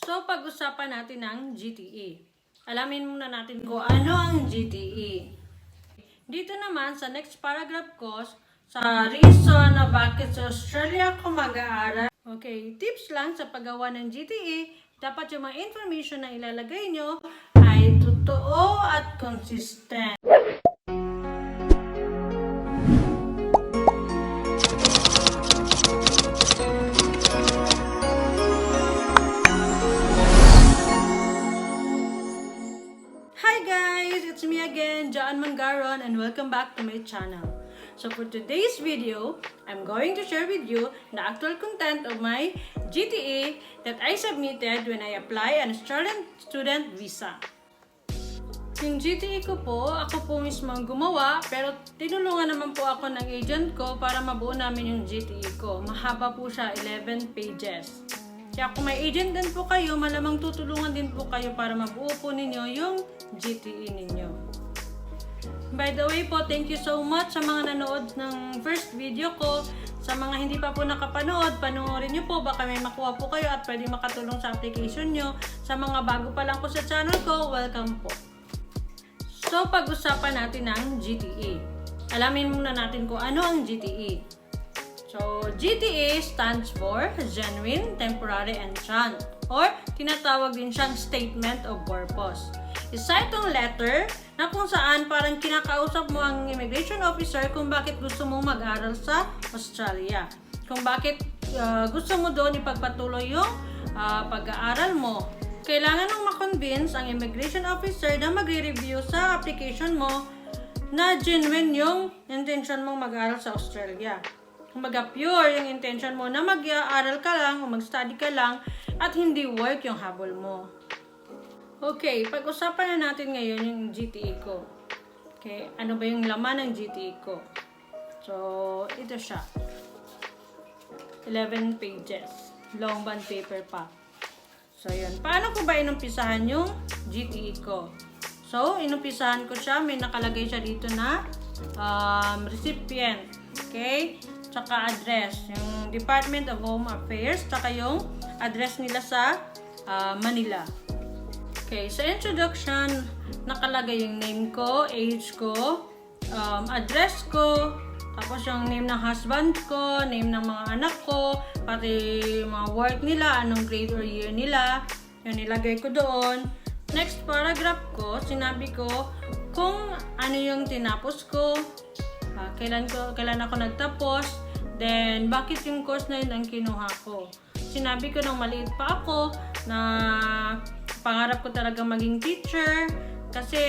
So, pag-usapan natin ang GTE. Alamin muna natin kung ano ang GTE. Dito naman, sa next paragraph ko, sa reason na bakit sa Australia ako mag-aaral. Okay, tips lang sa paggawa ng GTE, dapat yung mga information na ilalagay nyo ay totoo at consistent. Hi guys! It's me again, John Mangaron, and welcome back to my channel. So for today's video, I'm going to share with you the actual content of my GTE that I submitted when I apply an Australian student visa. Yung GTE ko po, ako po mismo ang gumawa, pero tinulungan naman po ako ng agent ko para mabuo namin yung GTE ko. Mahaba po siya, 11 pages. Kaya kung may agent din po kayo, malamang tutulungan din po kayo para mabuo po ninyo yung GTE ninyo. By the way po, thank you so much sa mga nanood ng first video ko. Sa mga hindi pa po nakapanood, panoorin nyo po, baka may makuha po kayo at pwede makatulong sa application nyo. Sa mga bago pa lang po sa channel ko, welcome po. So, pag-usapan natin ang GTE. Alamin muna natin kung ano ang GTE. So, GTE stands for Genuine Temporary Entrant, or tinatawag din siyang Statement of Purpose. Isa itong letter na kung saan parang kinakausap mo ang immigration officer kung bakit gusto mo mag-aral sa Australia. Kung bakit gusto mo doon ipagpatuloy yung pag-aaral mo. Kailangan nang ma-convince ang immigration officer na magre-review sa application mo na genuine yung intention mong mag-aral sa Australia. Kumbaga pure yung intention mo na mag-aaral ka lang o mag-study ka lang at hindi work yung habol mo. Okay, pag-usapan na natin ngayon yung GTE ko. Okay, ano ba yung laman ng GTE ko? So, ito siya. 11 pages. Long bond paper pa. So, yun. Paano ko ba inumpisahan yung GTE ko? So, inumpisahan ko siya. May nakalagay siya dito na recipient. Okay? Tsaka address. Yung Department of Home Affairs. Tsaka yung address nila sa Manila. Okay, sa introduction, nakalagay yung name ko, age ko, address ko, tapos yung name ng husband ko, name ng mga anak ko, pati mga work nila, anong grade or year nila, yung nilagay ko doon. Next paragraph ko, sinabi ko kung ano yung tinapos ko, kailan ako nagtapos, then bakit yung course na yun ang kinuha ko. Sinabi ko nung maliit pa ako na pangarap ko talaga maging teacher kasi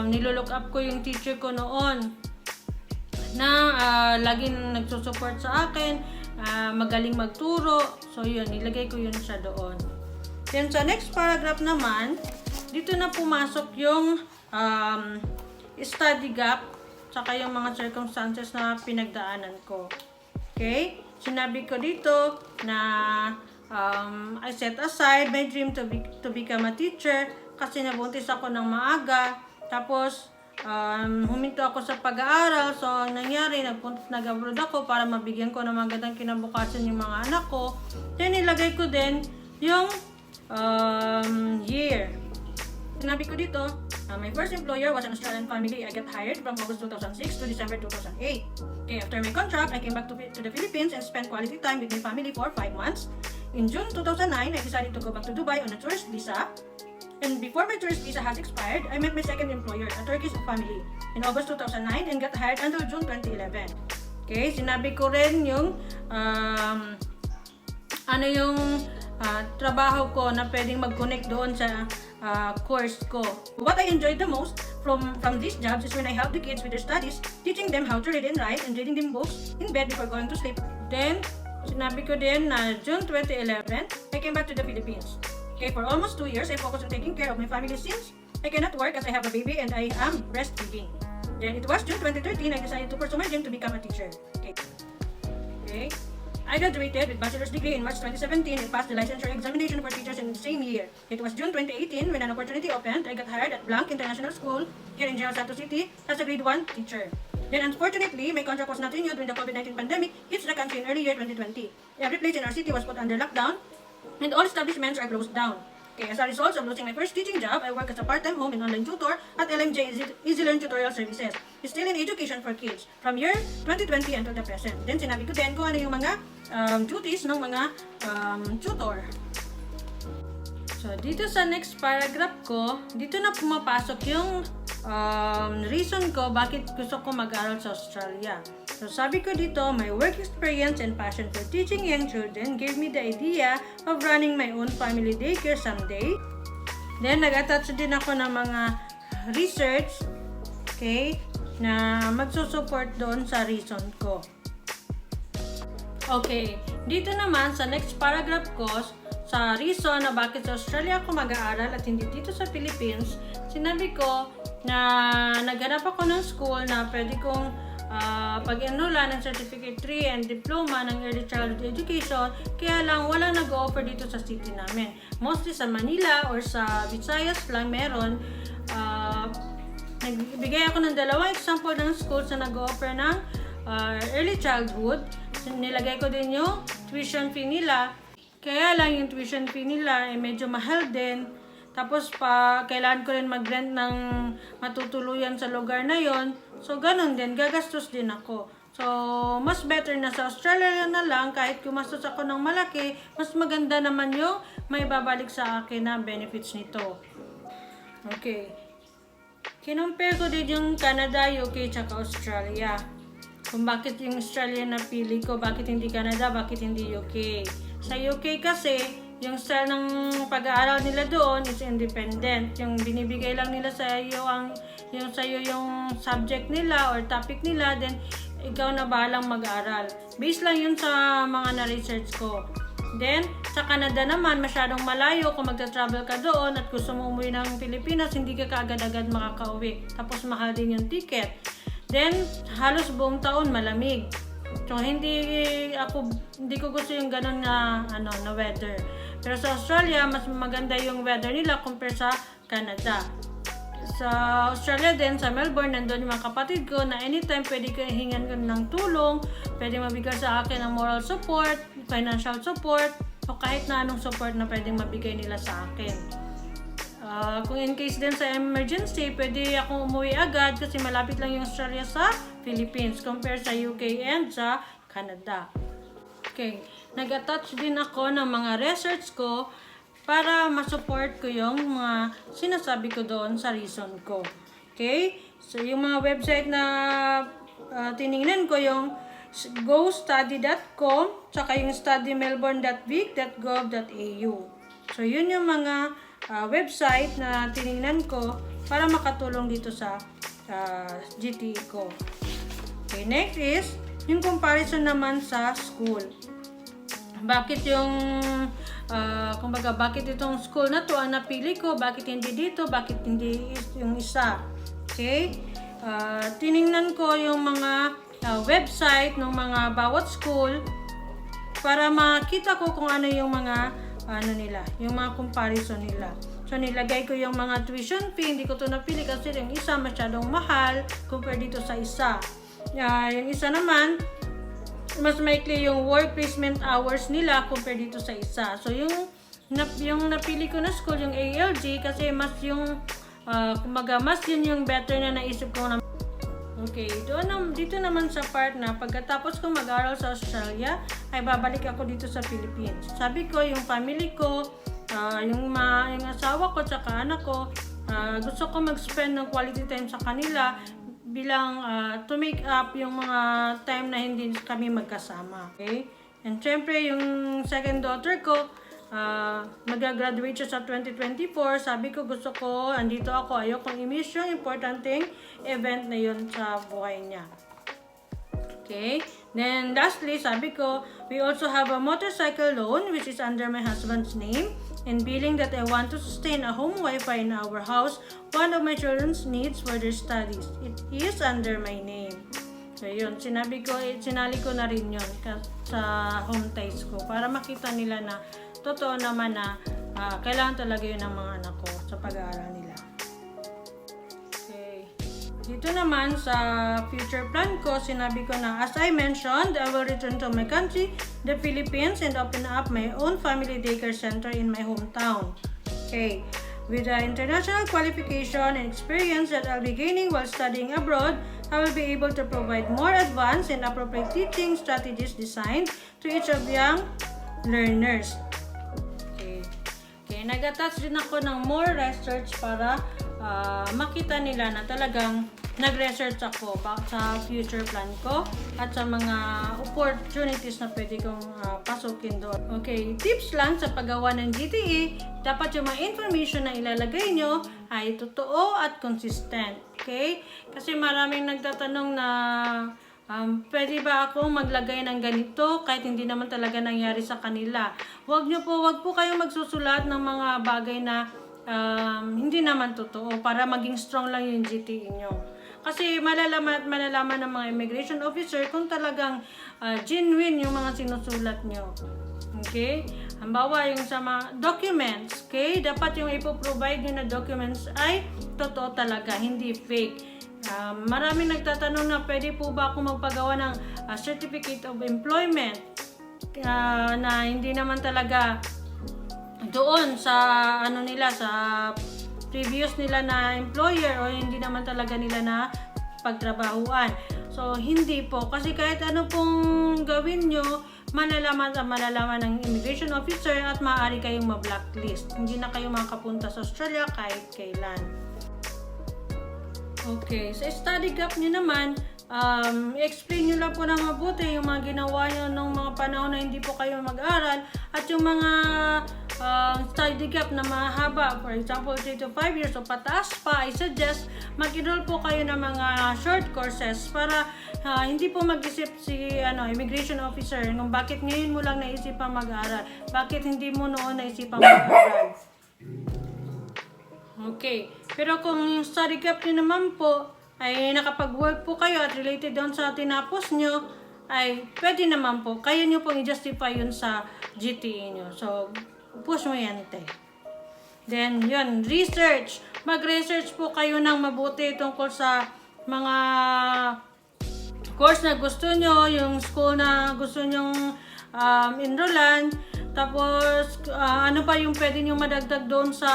nilook up ko yung teacher ko noon na laging nagsusupport sa akin, magaling magturo. So yun, nilagay ko yun siya doon. Then sa next paragraph naman, dito na pumasok yung study gap tsaka yung mga circumstances na pinagdaanan ko. Okay? Sinabi ko dito na I set aside my dream to become a teacher kasi nabuntis ako ng maaga. Tapos, huminto ako sa pag-aaral. So, ang nangyari, nag-abroad ako para mabigyan ko ng magandang kinabukasan yung mga anak ko. Then, nilagay ko din yung year. Sinabi ko dito, my first employer was an Australian family. I got hired from August 2006 to December 2008. Okay, after my contract, I came back to the Philippines and spent quality time with my family for 5 months. In June 2009, I decided to go back to Dubai on a tourist visa. And before my tourist visa has expired, I met my second employer, a Turkish family, in August 2009 and got hired until June 2011. Okay, sinabi ko rin yung trabaho ko na pwedeng mag-connect doon sa course ko. What I enjoyed the most from these jobs is when I help the kids with their studies, teaching them how to read and write and reading them books in bed before going to sleep. Then, sinabi ko din na June 2011, I came back to the Philippines. Okay, for almost 2 years, I focused on taking care of my family since I cannot work as I have a baby and I am breastfeeding. Then it was June 2013, I decided to pursue my dream to become a teacher. Okay. I graduated with bachelor's degree in March 2017 and passed the licensure examination for teachers in the same year. It was June 2018 when an opportunity opened. I got hired at Blanc International School here in General Santos City as a grade 1 teacher. Then unfortunately, my contract was not renewed when the COVID-19 pandemic hit the country in early year 2020. Every place in our city was put under lockdown and all establishments are closed down. Okay, as a result of losing my first teaching job, I work as a part-time home and online tutor at LMJ Easy Learn Tutorial Services. Still in education for kids from year 2020 until the present. Then sinabi ko din kung ano yung mga duties ng mga tutor. So, dito sa next paragraph ko, dito na pumapasok yung reason ko bakit gusto ko mag-aral sa Australia. So, sabi ko dito, my work experience and passion for teaching young children gave me the idea of running my own family daycare someday. Then, nag-attach din ako ng mga research, okay, na magsusupport doon sa reason ko. Okay, dito naman sa next paragraph ko, sa reason na bakit sa Australia ako mag-aaral at hindi dito sa Philippines, sinabi ko na naghanap ako ng school na pwede kong pag-enrolla ng Certificate 3 and Diploma ng Early Childhood Education, kaya lang wala nag-o-offer dito sa city namin. Mostly sa Manila or sa Visayas lang meron. Nagbigay ako ng dalawang example ng schools na nag-o-offer ng early childhood. Nilagay ko din yung tuition fee nila. Kaya lang yung tuition fee nila ay medyo mahal din. Tapos kailangan ko rin mag-rent ng matutuluyan sa lugar na yon. So, ganun din. Gagastos din ako. So, mas better na sa Australia na lang. Kahit gumastos ako ng malaki, mas maganda naman yung may babalik sa akin na benefits nito. Okay. Kinumpare ko din yung Canada, UK, tsaka Australia. Kung bakit yung Australia napili ko, bakit hindi Canada, bakit hindi UK. Sa UK kasi, yung style ng pag-aaral nila doon is independent. Yung binibigay lang nila sa iyo yung subject nila or topic nila, then ikaw na bahalang mag-aral. Based lang yun sa mga na-research ko. Then, sa Canada naman, masyadong malayo. Kung magta-travel ka doon at gusto mo umuwi ng Pilipinas, hindi ka kaagad-agad makakauwi. Tapos, mahal din yung ticket. Then, halos buong taon malamig. So, hindi ko gusto yung ganun na weather. Pero sa Australia, mas maganda yung weather nila compare sa Canada. Sa Australia din, sa Melbourne, nandun yung mga kapatid ko na anytime pwede ko hingan ko ng tulong, pwede mabigay sa akin ng moral support, financial support, o kahit na anong support na pwedeng mabigay nila sa akin. Kung in case din sa emergency, pwede akong umuwi agad kasi malapit lang yung Australia sa Philippines compare sa UK and sa Canada. Okay, nag-attach din ako ng mga research ko para ma-support ko yung mga sinasabi ko doon sa reason ko. Okay? So, yung mga website na tinignan ko yung gostudy.com tsaka yung studymelbourne.vic.gov.au. So, yun yung mga website na tinignan ko para makatulong dito sa GTE ko. Okay, next is yung comparison naman sa school. Bakit bakit itong school na to ang napili ko, bakit hindi dito, bakit hindi yung isa. Okay? Tiningnan ko yung mga website ng mga bawat school para makita ko kung ano yung mga nila, yung mga comparison nila. So, nilagay ko yung mga tuition fee, hindi ko to napili kasi yung isa masyadong mahal compare dito sa isa. Yung isa naman, mas maikli yung work placement hours nila compare dito sa isa. So, yung napili ko na school, yung ALG, kasi mas yung, mas yun yung better na naisip ko na. Okay, dito naman sa part na pagkatapos kong mag-aral sa Australia, ay babalik ako dito sa Philippines. Sabi ko, yung family ko, yung asawa ko, tsaka anak ko, gusto ko mag-spend ng quality time sa kanila, bilang to make up yung mga time na hindi kami magkasama. Okay? And syempre, yung second daughter ko, mag-graduate siya sa 2024. Sabi ko, gusto ko, andito ako, ayokong i-miss yung importanteng event na yun sa buhay niya. Okay? Then, lastly, sabi ko, we also have a motorcycle loan which is under my husband's name. And feeling that I want to sustain a home Wi-Fi in our house, one of my children's needs for their studies. It is under my name. So, yun. Sinali ko na rin yun sa home ties ko para makita nila na totoo naman na kailangan talaga yun ng mga anak ko sa pag-aaral nila. Okay. Dito naman sa future plan ko, sinabi ko na, as I mentioned, I will return to my country, the Philippines, and open up my own family daycare center in my hometown. Okay. With the international qualification and experience that I'll be gaining while studying abroad, I will be able to provide more advanced and appropriate teaching strategies designed to each of young learners. Okay, nag-attach din ako ng more research para makita nila na talagang nag-research ako sa future plan ko at sa mga opportunities na pwede kong pasukin doon. Okay, tips lang sa paggawa ng GTE, dapat yung mga information na ilalagay nyo ay totoo at consistent. Okay? Kasi maraming nagtatanong na pwede ba akong maglagay ng ganito kahit hindi naman talaga nangyari sa kanila. Wag po kayong magsusulat ng mga bagay na hindi naman totoo para maging strong lang yung GTE nyo. Kasi malalaman ng mga immigration officer kung talagang genuine yung mga sinusulat nyo. Okay? Halimbawa, yung sa mga documents, okay? Dapat yung ipoprovide nyo na documents ay totoo talaga, hindi fake. Maraming nagtatanong na pwede po ba ako magpagawa ng certificate of employment na hindi naman talaga doon sa nila sa previous nila na employer o hindi naman talaga nila na pagtrabahuan. So hindi po, kasi kahit ano pong gawin nyo, malalaman ng immigration officer at maaari kayong ma-blacklist. Hindi na kayo makapunta sa Australia kahit kailan. Okay, sa study gap nyo naman, i-explain nyo lang po na mabuti yung mga ginawa nyo nung mga panahon na hindi po kayo mag-aral at yung mga study gap na mahaba, for example 3 to 5 years o pataas pa, I suggest mag-enroll po kayo ng mga short courses para hindi po mag-isip si immigration officer kung bakit ngayon mo lang naisipang mag-aral, bakit hindi mo noon naisipang mag-aral. Okay, pero kung yung study gap nyo naman po ay nakapag-work po kayo at related doon sa tinapos nyo, ay pwede naman po, kaya nyo pong i-justify yun sa GTE nyo. So, push mo yan, te. Then, yun, research. Mag-research po kayo ng mabuti tungkol sa mga course na gusto nyo, yung school na gusto nyong enrollan. Tapos, ano pa yung pwede nyo madagdag doon sa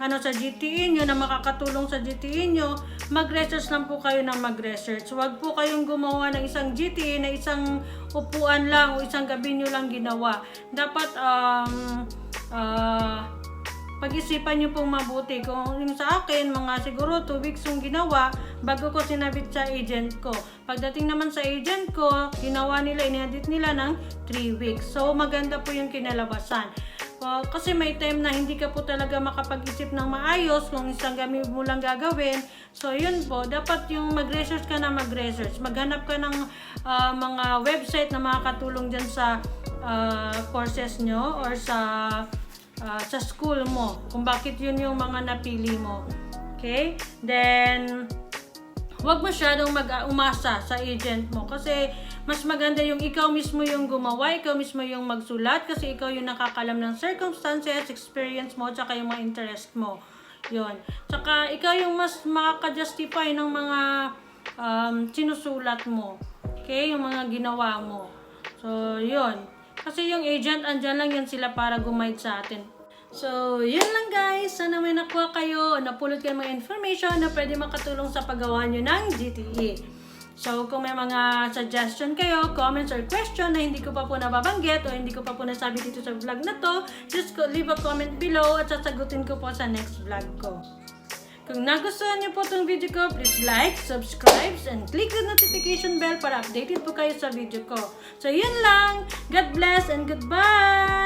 sa GTE nyo na makakatulong sa GTE nyo, mag-research lang po kayo ng mag-research. Huwag po kayong gumawa ng isang GTE na isang upuan lang o isang gabi nyo lang ginawa. Dapat pag-isipan nyo pong mabuti. Kung yung sa akin, mga siguro 2 weeks yung ginawa bago ko sinabit sa agent ko. Pagdating naman sa agent ko, ginawa nila, inedit nila ng 3 weeks. So, maganda po yung kinalabasan. Kasi may time na hindi ka po talaga makapag-isip ng maayos kung isang gamit mo lang gagawin. So, yun po. Dapat yung mag-research ka na mag-research. Maghanap ka ng mga website na makakatulong dyan sa courses nyo or sa school mo. Kung bakit yun yung mga napili mo. Okay? Then, huwag masyadong umasa sa agent mo. Kasi, mas maganda yung ikaw mismo yung gumawa, ikaw mismo yung magsulat kasi ikaw yung nakakalam ng circumstances, experience mo, tsaka yung mga interest mo. Yun. Tsaka ikaw yung mas makaka-justify ng mga sinusulat mo. Okay? Yung mga ginawa mo. So, yun. Kasi yung agent, andyan lang yan sila para guide sa atin. So, yun lang guys. Sana may nakuha kayo o napulot kayo mga information na pwede makatulong sa paggawa nyo ng GTE. So, kung may mga suggestion kayo, comments, or question na hindi ko pa po nababanggit o hindi ko pa po nasabi dito sa vlog na to, just leave a comment below at sasagutin ko po sa next vlog ko. Kung nagustuhan niyo po itong video ko, please like, subscribe, and click the notification bell para updated po kayo sa video ko. So, yun lang. God bless and goodbye!